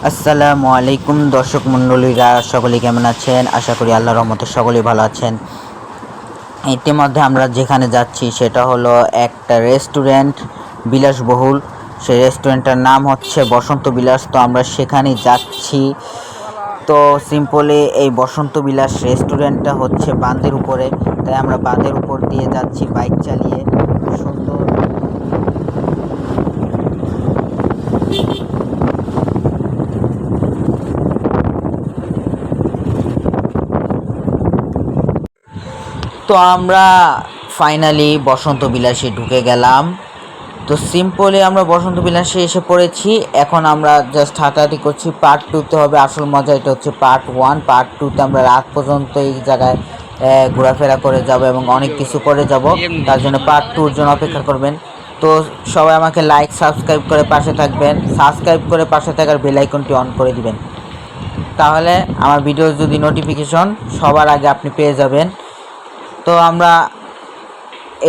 আসসালামু আলাইকুম দর্শক মণ্ডলীরা, সকলে কেমন আছেন? আশা করি আল্লাহর রহমতে সকলেই ভালো আছেন। ইতিমধ্যে আমরা যেখানে যাচ্ছি সেটা হলো একটা রেস্টুরেন্ট, বিলাসবহুল। সেই রেস্টুরেন্টটার নাম হচ্ছে বসন্ত বিলাস। তো আমরা সেখানেই যাচ্ছি। তো সিম্পলি এই বসন্ত বিলাস রেস্টুরেন্টটা হচ্ছে বাঁধের উপরে, তাই আমরা বাঁধের উপর দিয়ে যাচ্ছি বাইক চালিয়ে। সুন্দর। তো আমরা ফাইনালি বসন্ত বিলাসে ঢুকে গেলাম। তো সিম্পলি আমরা বসন্ত বিলাসে এসে পড়েছি। এখন আমরা জাস্ট হাঁটাহাঁটি করছি। পার্ট টুতে হবে আসল মজা। এটা হচ্ছে পার্ট ওয়ান। পার্ট টুতে আমরা রাত পর্যন্ত এই জায়গায় ঘোরাফেরা করে যাব এবং অনেক কিছু করে যাব। তার জন্য পার্ট টুর জন্য অপেক্ষা করবেন। তো সবাই আমাকে লাইক সাবস্ক্রাইব করে পাশে থাকবেন। সাবস্ক্রাইব করে পাশে থাকার বেল আইকনটি অন করে দিবেন, তাহলে আমার ভিডিওর যদি নোটিফিকেশন সবার আগে আপনি পেয়ে যাবেন। তো আমরা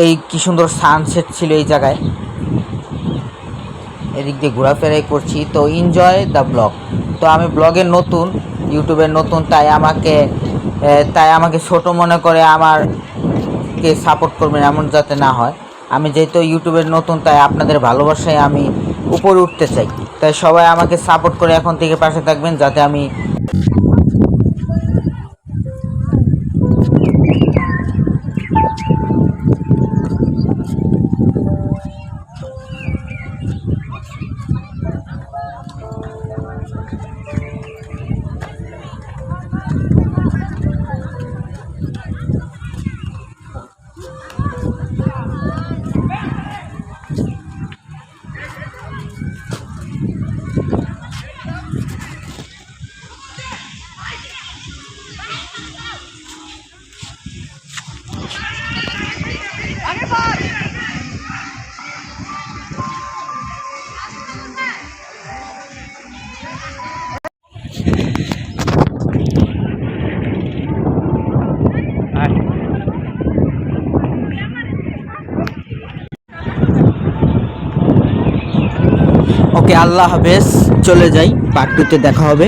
এই কি সুন্দর সানসেট ছিল এই জায়গায়, এদিক দিয়ে ঘোরাফেরাই করছি। তো এনজয় দ্য ব্লগ। তো আমি ব্লগের নতুন, ইউটিউবের নতুন, তাই আমাকে ছোট মনে করে আমারকে সাপোর্ট করবেন এমন যাতে না হয়। আমি যেহেতু ইউটিউবের নতুন, তাই আপনাদের ভালোবাসায় আমি উপরে উঠতে চাই। তাই সবাই আমাকে সাপোর্ট করে এখন থেকে পাশে থাকবেন যাতে আমি ওকে, আল্লাহ হাফেজ, চলে যাই। পার্ট টুতে দেখা হবে।